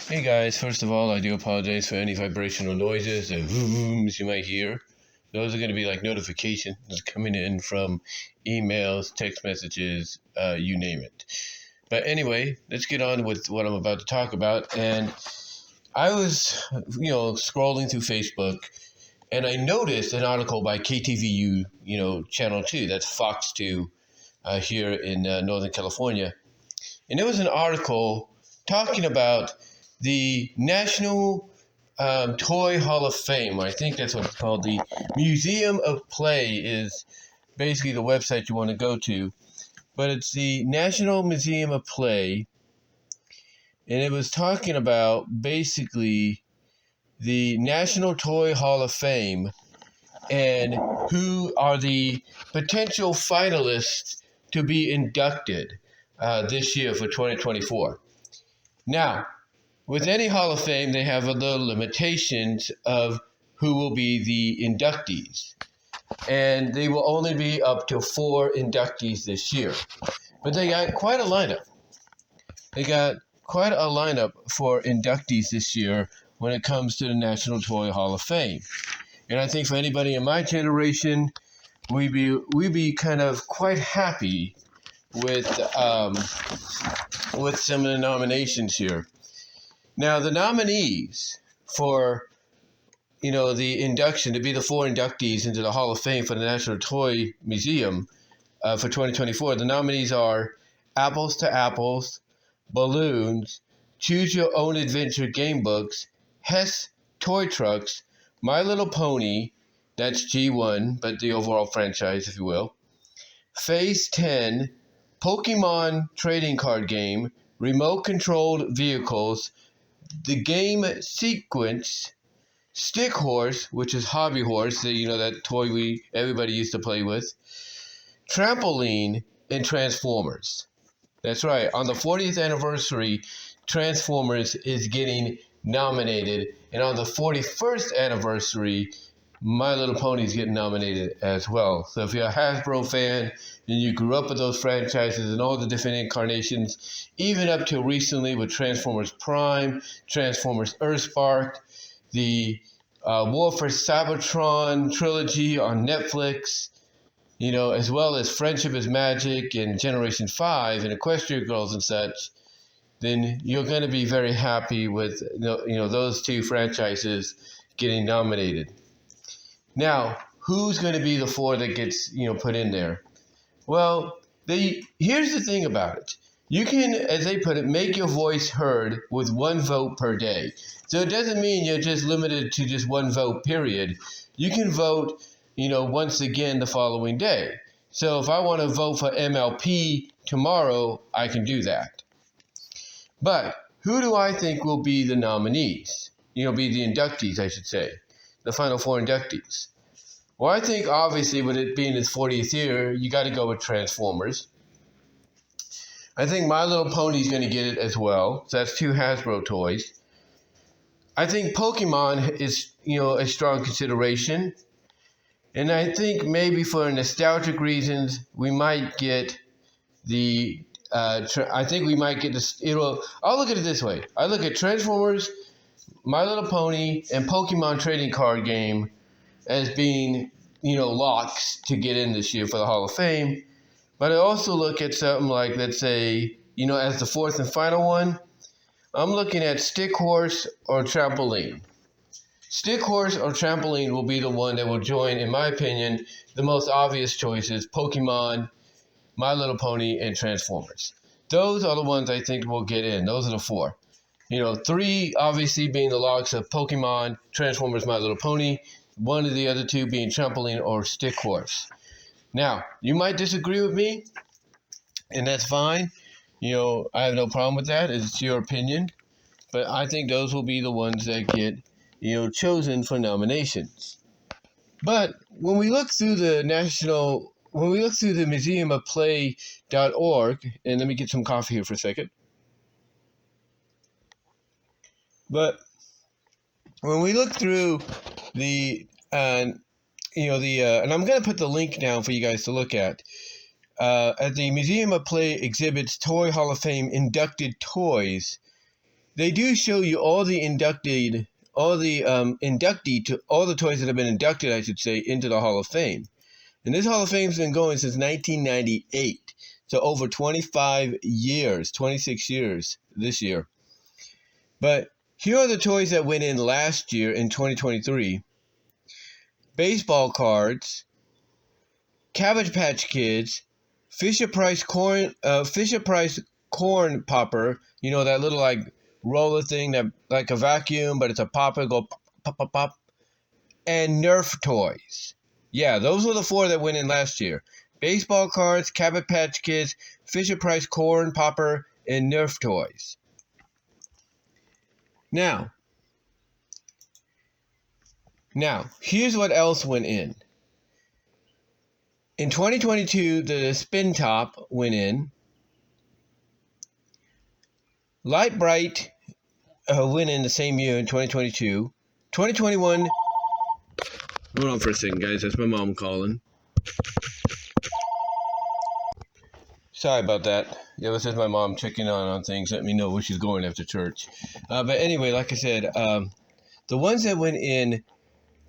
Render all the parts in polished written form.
Hey guys, first of all, I do apologize for any vibrational noises and booms you might hear. Those are going to be like notifications coming in from emails, text messages, you name it. But anyway, let's get on with what I'm about to talk about. And I was, scrolling through Facebook, and I noticed an article by KTVU, Channel 2, that's Fox 2 here in Northern California. And there was an article talking about the National Toy Hall of Fame. I think that's what it's called. The Museum of Play is basically the website you want to go to. But it's the National Museum of Play. And it was talking about basically the National Toy Hall of Fame and who are the potential finalists to be inducted this year for 2024. Now, with any Hall of Fame, they have a little limitations of who will be the inductees. And they will only be up to 4 inductees this year. But they got quite a lineup. They got quite a lineup for inductees this year when it comes to the National Toy Hall of Fame. And I think for anybody in my generation, we'd be kind of quite happy with some of the nominations here. Now, the nominees for, the induction, to be the 4 inductees into the Hall of Fame for the National Toy Museum for 2024, the nominees are Apples to Apples, Balloons, Choose Your Own Adventure Game Books, Hess Toy Trucks, My Little Pony, that's G1, but the overall franchise, if you will, Phase 10, Pokémon Trading Card Game, Remote-Controlled Vehicles, the Game Sequence, Stick Horse, which is Hobby Horse, that toy everybody used to play with, Trampoline, and Transformers. That's right. On the 40th anniversary, Transformers is getting nominated, and on the 41st anniversary, My Little Pony is getting nominated as well. So if you're a Hasbro fan and you grew up with those franchises and all the different incarnations, even up to recently with Transformers Prime, Transformers Earthspark, the War for Cybertron trilogy on Netflix, as well as Friendship is Magic and Generation 5 and Equestria Girls and such, then you're going to be very happy with those 2 franchises getting nominated. Now, who's going to be the 4 that gets put in there? Well, here's the thing about it. You can, as they put it, make your voice heard with 1 vote per day. So it doesn't mean you're just limited to just 1 vote, period. You can vote, once again the following day. So if I want to vote for MLP tomorrow, I can do that. But who do I think will be the nominees? Be the inductees, I should say. The final 4 inductees. Well, I think obviously with it being its 40th year, you got to go with Transformers. I think My Little Pony is going to get it as well. So that's 2 Hasbro toys. I think Pokemon is, a strong consideration. And I think maybe for nostalgic reasons, we might get the, I'll look at it this way. I look at Transformers, My Little Pony, and Pokémon Trading Card Game as being, locks to get in this year for the Hall of Fame. But I also look at something like, let's say, as the 4th and final one, I'm looking at Stick Horse or Trampoline. Stick Horse or Trampoline will be the one that will join, in my opinion, the most obvious choices: Pokemon, My Little Pony, and Transformers. Those are the ones I think will get in. Those are the 4. 3 obviously being the locks of Pokemon, Transformers, My Little Pony. 1 of the other 2 being Trampoline or Stick Horse. Now, you might disagree with me, and that's fine. I have no problem with that. It's your opinion. But I think those will be the ones that get, chosen for nominations. But when we look through the museumofplay.org, and let me get some coffee here for a second. But when we look through and I'm going to put the link down for you guys to look at the Museum of Play exhibits Toy Hall of Fame inducted toys. they do show you all the inductee to all the toys that have been inducted, I should say, into the Hall of Fame. And this Hall of Fame's been going since 1998, so over 25 years, 26 years this year. But here are the toys that went in last year in 2023. Baseball cards, Cabbage Patch Kids, Fisher Price corn popper. You know, that little like roller thing that like a vacuum, but it's a popper, go pop, pop, pop, pop. And Nerf toys. Yeah, those were the 4 that went in last year. Baseball cards, Cabbage Patch Kids, Fisher Price corn popper, and Nerf toys. Now, here's what else went in. In 2022, the Spin Top went in. Light Bright went in the same year in 2022. 2021... Hold on for a second, guys. That's my mom calling. Sorry about that. Yeah, this is my mom checking on things, letting me know where she's going after church. But anyway, like I said, the ones that went in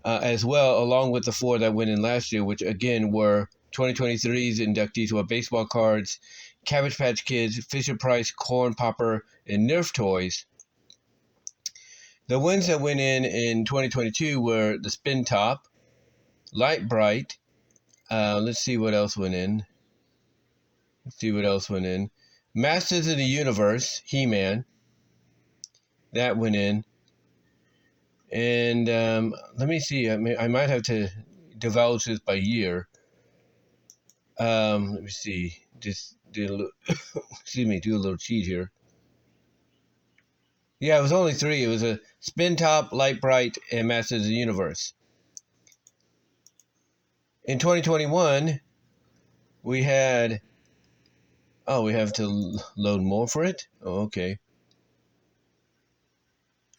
as well, along with the 4 that went in last year, which again were 2023's inductees, were baseball cards, Cabbage Patch Kids, Fisher Price corn popper, and Nerf toys. The ones that went in 2022 were the Spin Top, Light Bright. Let's see what else went in. Masters of the Universe, He-Man. That went in. And let me see. I might have to divulge this by year. Let me see. Just do a little, do a little cheat here. Yeah, it was only 3. It was a Spin Top, Light Bright, and Masters of the Universe. In 2021, we had... Oh, we have to load more for it? Oh, okay.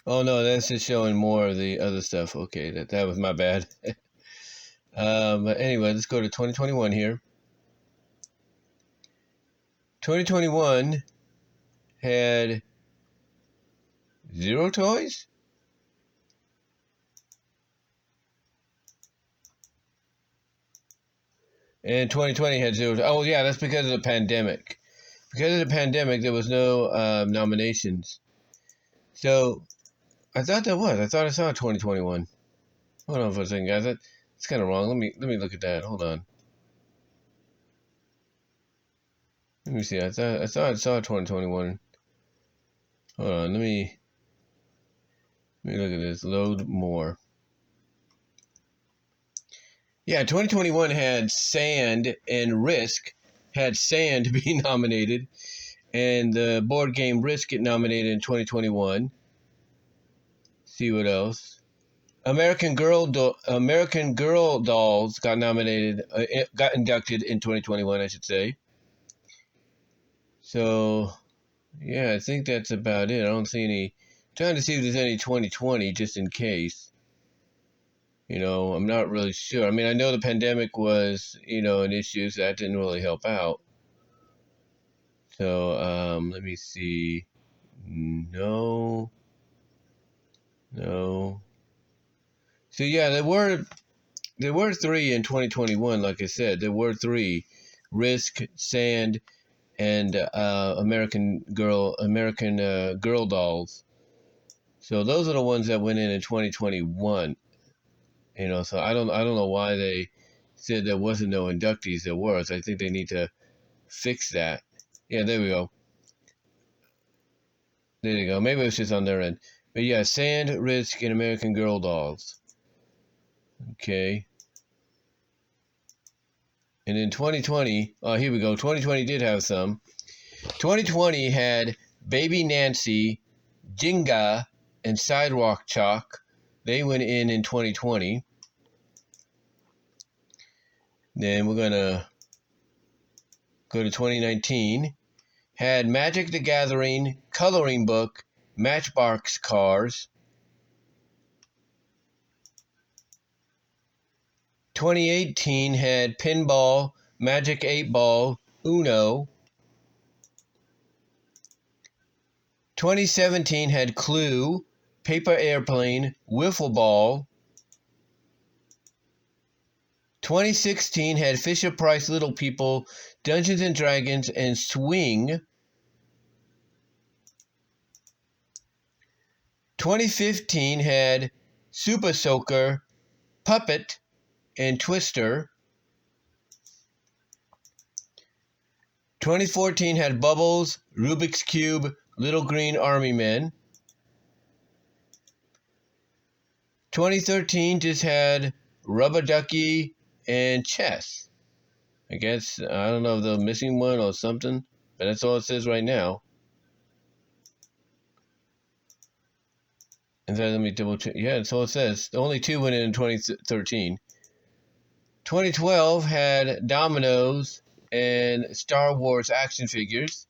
Oh, no, that's just showing more of the other stuff. Okay, that was my bad. But anyway, let's go to 2021 here. 2021 had 0 toys? And 2020 had 0. Oh, yeah, that's because of the pandemic. Because of the pandemic, there was no nominations. So, I thought there was. I thought I saw 2021. Hold on for a second, guys. That's kind of wrong. Let me look at that. Hold on. Let me see. I thought I saw 2021. Hold on. Let me look at this. Load more. Yeah, 2021 had Sand and Risk. Had Sand be nominated, and the board game Risk get nominated in 2021. See what else? American Girl Dolls got nominated, got inducted in 2021, I should say. So, yeah, I think that's about it. I don't see any. Trying to see if there's any 2020 just in case. You know, I'm not really sure. I mean, I know the pandemic was, an issue, so that didn't really help out. So, let me see. No. So, yeah, there were 3 in 2021, like I said. There were 3. Risk, Sand, and American Girl Dolls. So those are the ones that went in 2021. So I don't know why they said there wasn't no inductees. There was. I think they need to fix that. Yeah, there we go. There you go. Maybe it's just on their end. But yeah, Sand, Risk, and American Girl Dolls. Okay. And in 2020, here we go. 2020 did have some. 2020 had Baby Nancy, Jenga, and Sidewalk Chalk. They went in 2020. Then we're going to go to 2019. Had Magic the Gathering, Coloring Book, Matchbox Cars. 2018 had Pinball, Magic 8 Ball, Uno. 2017 had Clue, Paper Airplane, Wiffle Ball. 2016 had Fisher-Price Little People, Dungeons and Dragons, and Swing. 2015 had Super Soaker, Puppet, and Twister. 2014 had Bubbles, Rubik's Cube, Little Green Army Men. 2013 just had Rubber Ducky and Chess. I guess, I don't know if they're missing one or something, but that's all it says right now. And then let me double check. Yeah, that's all it says. Only 2 went in 2013. 2012 had Dominoes and Star Wars action figures.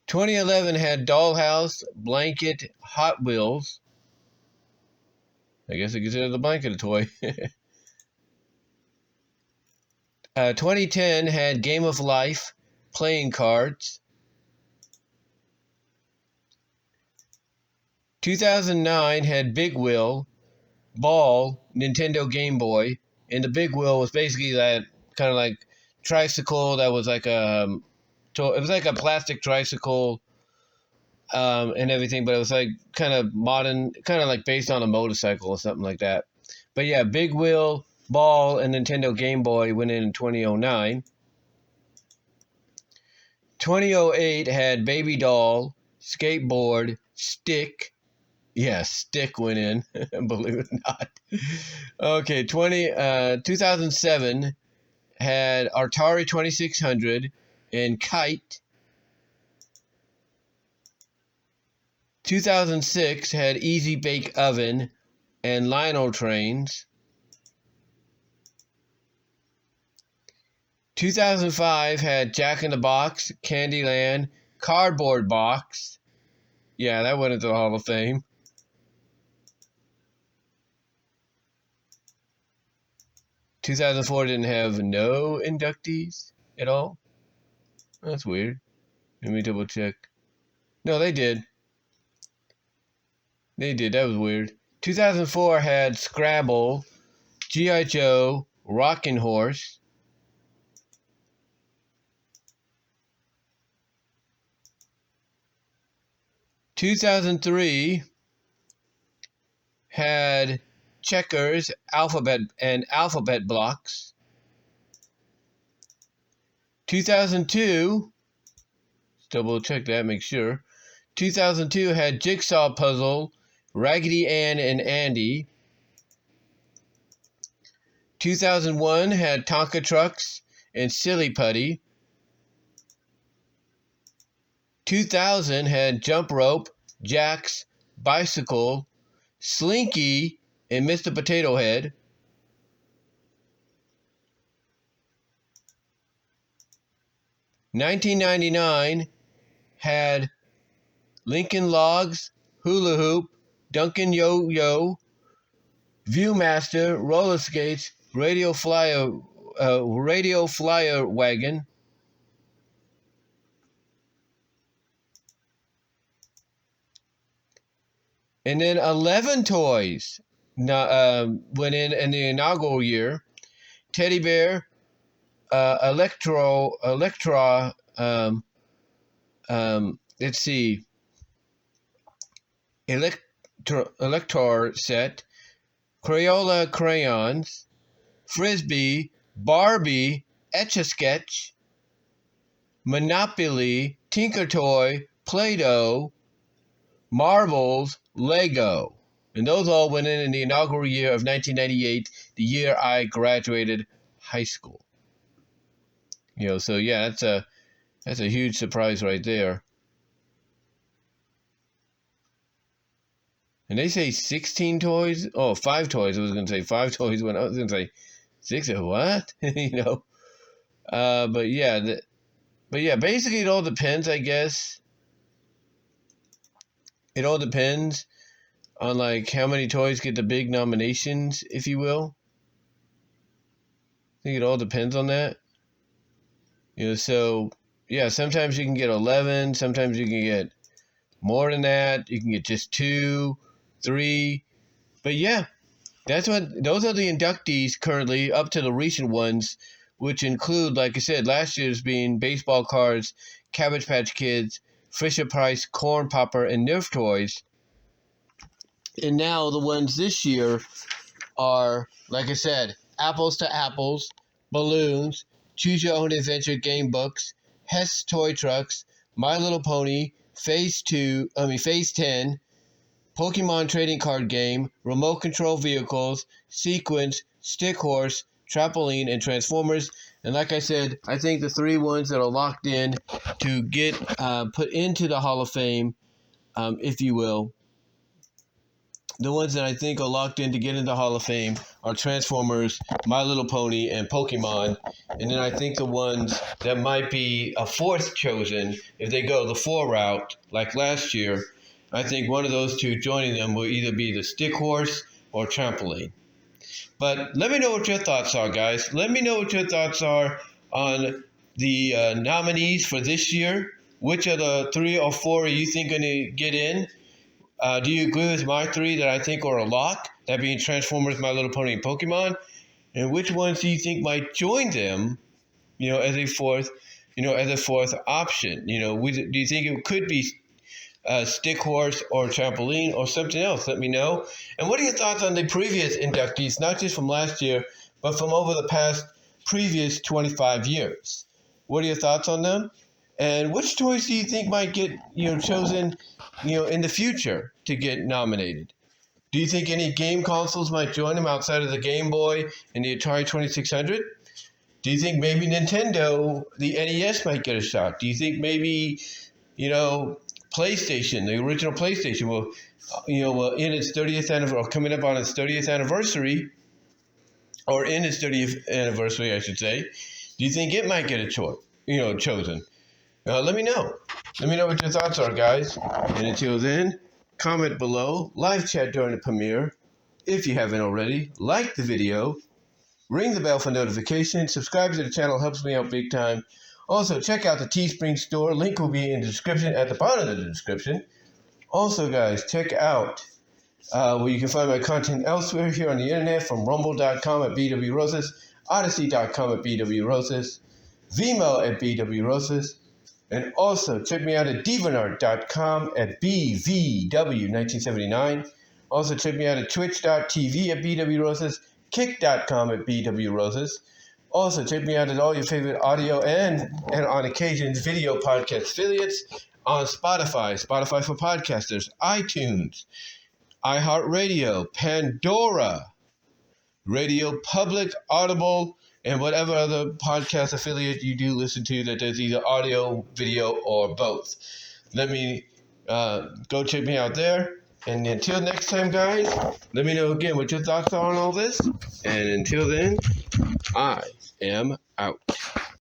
2011 had Dollhouse, Blanket, Hot Wheels. I guess I consider the blanket a toy. 2010 had Game of Life, Playing Cards. 2009 had Big Wheel, Ball, Nintendo Game Boy. And the Big Wheel was basically that kind of like tricycle that was like a... It was like a plastic tricycle and everything, but it was like kind of modern, kind of like based on a motorcycle or something like that. But yeah, Big Wheel, Ball, and Nintendo Game Boy went in 2009. 2008 had Baby Doll, Skateboard, Stick. Yeah, Stick went in, believe it or not. Okay, 2007 had Atari 2600 and Kite. 2006 had Easy Bake Oven and Lionel Trains. 2005 had Jack in the Box, Candyland, Cardboard Box. Yeah, that went into the Hall of Fame. 2004 didn't have no inductees at all. That's weird. Let me double check. No, they did. They did. That was weird. 2004 had Scrabble, G.I. Joe, Rockin' Horse. 2003 had Checkers, Alphabet Blocks. 2002, double check that, make sure. 2002 had Jigsaw Puzzle, Raggedy Ann and Andy. 2001 had Tonka Trucks and Silly Putty. 2000 had Jump Rope, Jax, Bicycle, Slinky, and Mr. Potato Head. 1999 had Lincoln Logs, Hula Hoop, Duncan Yo-Yo, Viewmaster, Roller Skates, Radio Flyer Wagon. And then 11 toys went in the inaugural year. Teddy Bear, Electra, let's see, Elector set, Crayola crayons, Frisbee, Barbie, Etch-a-Sketch, Monopoly, Tinker Toy, Play-Doh, Marbles, Lego. And those all went in the inaugural year of 1998, the year I graduated high school. You know, so yeah, that's a huge surprise right there. And they say 16 toys? Oh, 5 toys. I was going to say 5 toys when I was going to say 6. What? You know? But yeah, basically it all depends, I guess. It all depends on like how many toys get the big nominations, if you will. I think it all depends on that. You know, so yeah, sometimes you can get 11. Sometimes you can get more than that. You can get just 2, 3. But yeah, those are the inductees currently up to the recent ones, which include, like I said, last year's being baseball cards, Cabbage Patch Kids, Fisher-Price, Corn Popper, and Nerf toys. And now the ones this year are, like I said, Apples to Apples, Balloons, Choose Your Own Adventure game books, Hess Toy Trucks, My Little Pony, Phase 10, Pokémon Trading Card Game, Remote Control Vehicles, Sequence, Stick Horse, Trampoline, and Transformers. And like I said, I think the 3 ones that are locked in to get put into the Hall of Fame, if you will, the ones that I think are locked in to get into the Hall of Fame are Transformers, My Little Pony, and Pokemon. And then I think the ones that might be a 4th chosen, if they go the 4 route, like last year, I think one of those 2 joining them will either be the Stick Horse or Trampoline. But let me know what your thoughts are, guys. Let me know what your thoughts are on the nominees for this year. Which of the 3 or 4 are you think going to get in? Do you agree with my 3 that I think are a lock? That being Transformers, My Little Pony, and Pokemon. And which ones do you think might join them? As a 4th option. Do you think it could be Stick Horse or Trampoline or something else? Let me know. And what are your thoughts on the previous inductees, not just from last year, but from over the past previous 25 years? What are your thoughts on them? And which toys do you think might get chosen in the future to get nominated? Do you think any game consoles might join them outside of the Game Boy and the Atari 2600? Do you think maybe Nintendo, the NES, might get a shot? Do you think maybe PlayStation, the original PlayStation, will in its 30th anniversary, or coming up on its 30th anniversary, or in its 30th anniversary, I should say? Do you think it might get a chosen? Let me know. Let me know what your thoughts are, guys. And until then, comment below, live chat during the premiere. If you haven't already, like the video, ring the bell for notifications, subscribe to the channel, helps me out big time. Also, check out the Teespring store. Link will be in the description, at the bottom of the description. Also, guys, check out where you can find my content elsewhere here on the internet, from rumble.com at bwroses, odyssey.com at bwroses, Vimeo at bwroses. And also, check me out at deviantart.com at BVW1979. Also, check me out at twitch.tv at BWRoses, kick.com at BWRoses. Also, check me out at all your favorite audio and on occasions, video podcast affiliates on Spotify for podcasters, iTunes, iHeartRadio, Pandora, Radio Public, Audible, and whatever other podcast affiliate you do listen to that does either audio, video, or both. Let me go check me out there. And until next time, guys, let me know again what your thoughts are on all this. And until then, I am out.